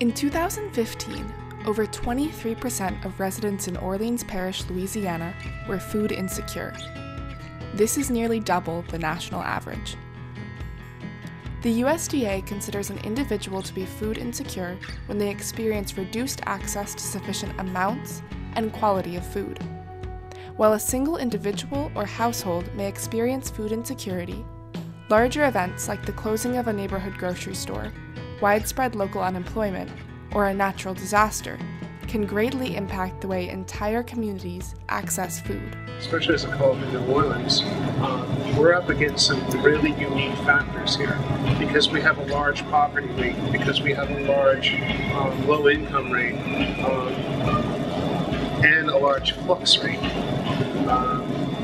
In 2015, over 23% of residents in Orleans Parish, Louisiana, were food insecure. This is nearly double the national average. The USDA considers an individual to be food insecure when they experience reduced access to sufficient amounts and quality of food. While a single individual or household may experience food insecurity, larger events like the closing of a neighborhood grocery store, widespread local unemployment, or a natural disaster can greatly impact the way entire communities access food. Especially as a co-op in New Orleans, we're up against some really unique factors here because we have a large poverty rate, because we have a large low income rate, and a large flux rate.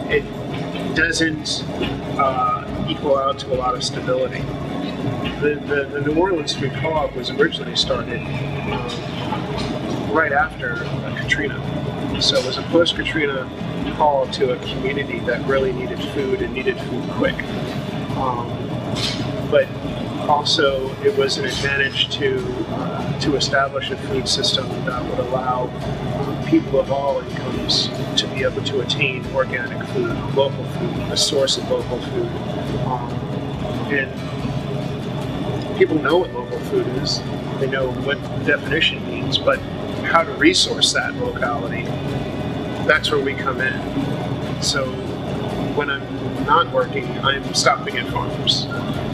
It doesn't equal out to a lot of stability. The New Orleans Food Co-op was originally started right after Katrina. So it was a post-Katrina call to a community that really needed food and needed food quick. But also it was an advantage to establish a food system that would allow people of all incomes to be able to attain organic food, local food, a source of local food. And people know what local food is, they know what the definition means, but how to resource that locality, that's where we come in. So when I'm not working, I'm stopping at farms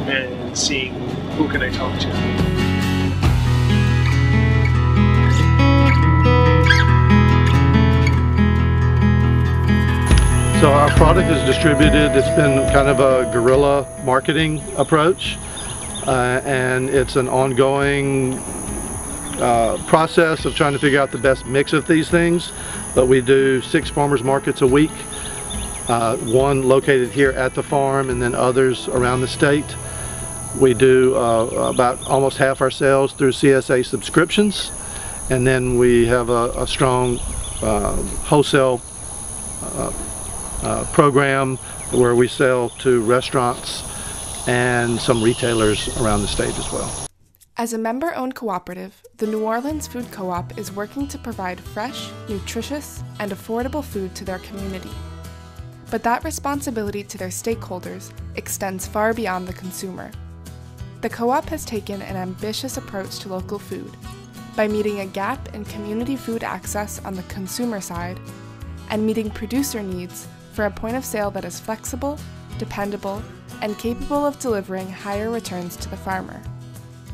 and seeing who can I talk to. So our product is distributed, it's been kind of a guerrilla marketing approach. And it's an ongoing process of trying to figure out the best mix of these things. But we do 6 farmers markets a week, one located here at the farm and then others around the state. We do about almost half our sales through CSA subscriptions, and then we have a strong wholesale program where we sell to restaurants and some retailers around the state as well. As a member-owned cooperative, the New Orleans Food Co-op is working to provide fresh, nutritious, and affordable food to their community. But that responsibility to their stakeholders extends far beyond the consumer. The co-op has taken an ambitious approach to local food by meeting a gap in community food access on the consumer side and meeting producer needs for a point of sale that is flexible, dependable, and capable of delivering higher returns to the farmer.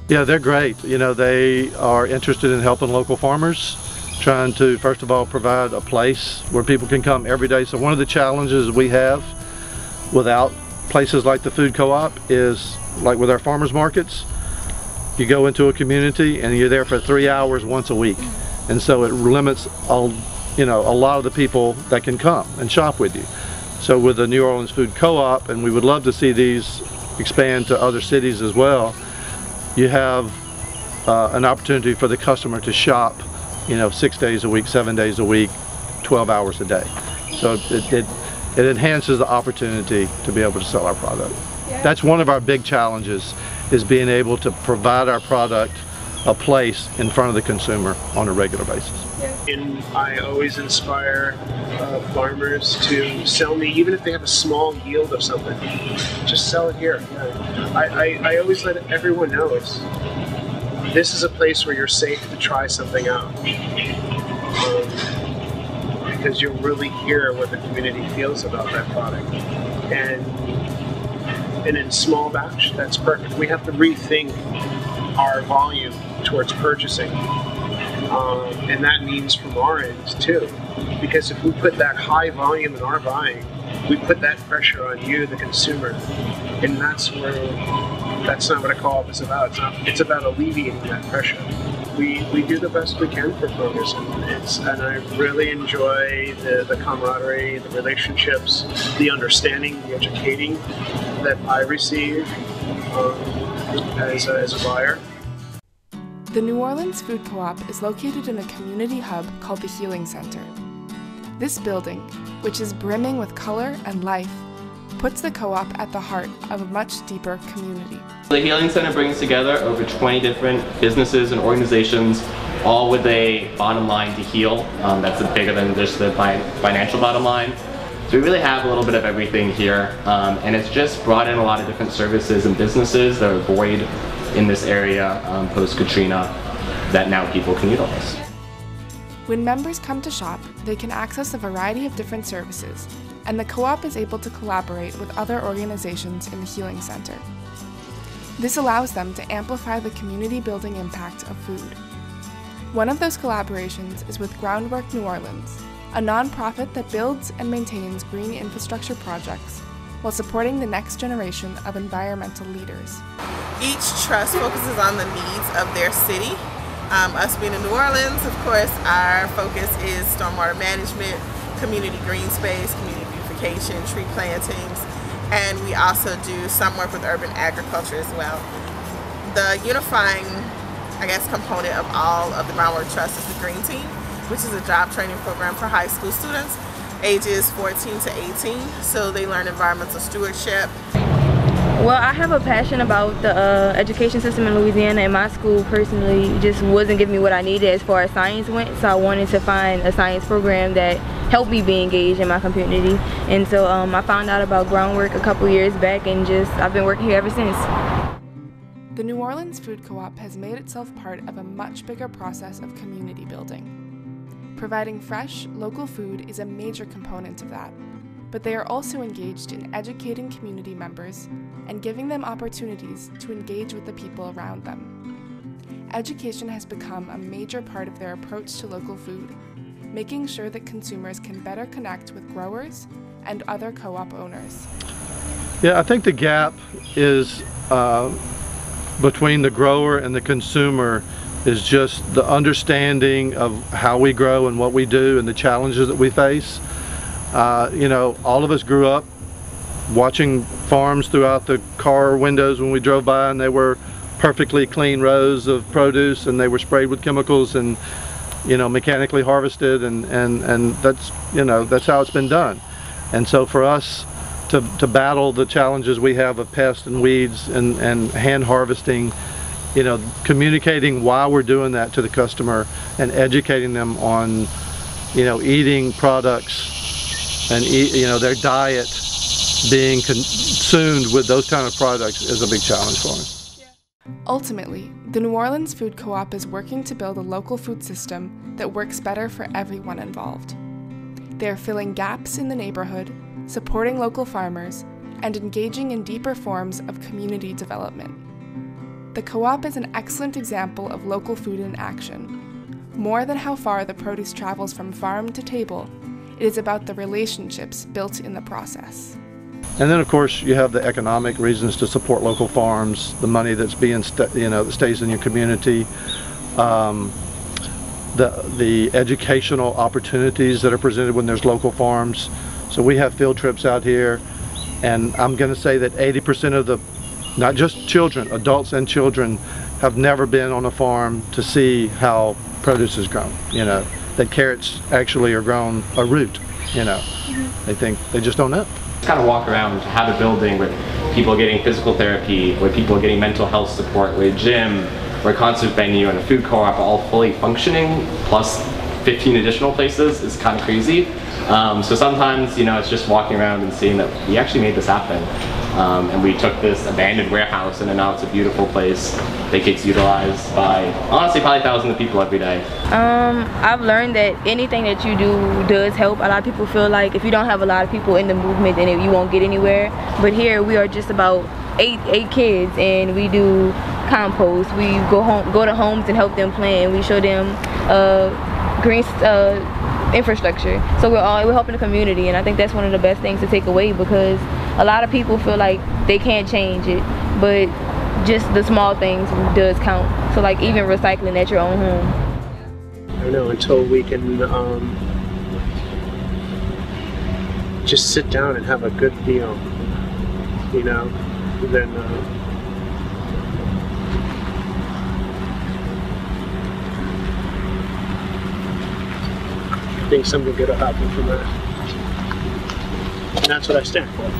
Yeah, they're great. You know, they are interested in helping local farmers, trying to, first of all, provide a place where people can come every day. So one of the challenges we have without places like the food co-op is, like with our farmers markets, you go into a community and you're there for 3 hours once a week. And so it limits a lot of the people that can come and shop with you. So with the New Orleans Food Co-op, and we would love to see these expand to other cities as well, you have an opportunity for the customer to shop, 6 days a week, 7 days a week, 12 hours a day. So it enhances the opportunity to be able to sell our product. Yeah. That's one of our big challenges, is being able to provide our product a place in front of the consumer on a regular basis. And I always inspire farmers to sell me, even if they have a small yield of something, just sell it here. I always let everyone know this is a place where you're safe to try something out, because you'll really hear what the community feels about that product. And in small batch, that's perfect. We have to rethink our volume towards purchasing. And that means from our end too, because if we put that high volume in our buying, we put that pressure on you, the consumer, and that's not what a co-op is about. It's about alleviating that pressure. We do the best we can for farmers, and I really enjoy the camaraderie, the relationships, the understanding, the educating that I receive as a buyer. The New Orleans Food Co-op is located in a community hub called the Healing Center. This building, which is brimming with color and life, puts the co-op at the heart of a much deeper community. The Healing Center brings together over 20 different businesses and organizations, all with a bottom line to heal that's bigger than just the financial bottom line. So we really have a little bit of everything here, and it's just brought in a lot of different services and businesses that are void in this area post-Katrina that now people can utilize. When members come to shop, they can access a variety of different services, and the co-op is able to collaborate with other organizations in the Healing Center. This allows them to amplify the community building impact of food. One of those collaborations is with Groundwork New Orleans, a nonprofit that builds and maintains green infrastructure projects while supporting the next generation of environmental leaders. Each trust focuses on the needs of their city. Us being in New Orleans, of course, our focus is stormwater management, community green space, community beautification, tree plantings, and we also do some work with urban agriculture as well. The unifying, component of all of the Groundwork Trust is the Green Team, which is a job training program for high school students ages 14 to 18, so they learn environmental stewardship. Well, I have a passion about the education system in Louisiana, and my school personally just wasn't giving me what I needed as far as science went, so I wanted to find a science program that helped me be engaged in my community. And so I found out about Groundwork a couple years back, and I've been working here ever since. The New Orleans Food Co-op has made itself part of a much bigger process of community building. Providing fresh, local food is a major component of that, but they are also engaged in educating community members and giving them opportunities to engage with the people around them. Education has become a major part of their approach to local food, making sure that consumers can better connect with growers and other co-op owners. Yeah, I think the gap is between the grower and the consumer is just the understanding of how we grow and what we do and the challenges that we face. You know, all of us grew up watching farms throughout the car windows when we drove by, and they were perfectly clean rows of produce, and they were sprayed with chemicals and, you know, mechanically harvested, and that's, you know, that's how it's been done. And so for us to battle the challenges we have of pests and weeds and hand harvesting, you know, communicating why we're doing that to the customer and educating them on, you know, eating products and you know, their diet being consumed with those kind of products is a big challenge for us. Ultimately, the New Orleans Food Co-op is working to build a local food system that works better for everyone involved. They are filling gaps in the neighborhood, supporting local farmers, and engaging in deeper forms of community development. The co-op is an excellent example of local food in action. More than how far the produce travels from farm to table, it is about the relationships built in the process. And then of course you have the economic reasons to support local farms, the money that's being, you know, that stays in your community, the educational opportunities that are presented when there's local farms. So we have field trips out here, and I'm going to say that 80% of the, not just children, adults and children, have never been on a farm to see how produce is grown. You know, that carrots actually are grown a root, you know. They think, they just don't know. Kind of walk around, have a building where people are getting physical therapy, where people are getting mental health support, where a gym, where a concert venue and a food co-op are all fully functioning, plus 15 additional places is kind of crazy. So sometimes, you know, it's just walking around and seeing that we actually made this happen. And we took this abandoned warehouse and now it's a beautiful place that gets utilized by, honestly, probably thousands of people every day. I've learned that anything that you do does help. A lot of people feel like if you don't have a lot of people in the movement, then you won't get anywhere. But here we are just about eight kids, and we do compost. We go to homes and help them plant. We show them green infrastructure. So we're helping the community, and I think that's one of the best things to take away, because a lot of people feel like they can't change it, but just the small things does count. So like even recycling at your own home. I don't know, until we can just sit down and have a good meal, you know, then I think something good will happen from that. And that's what I stand for.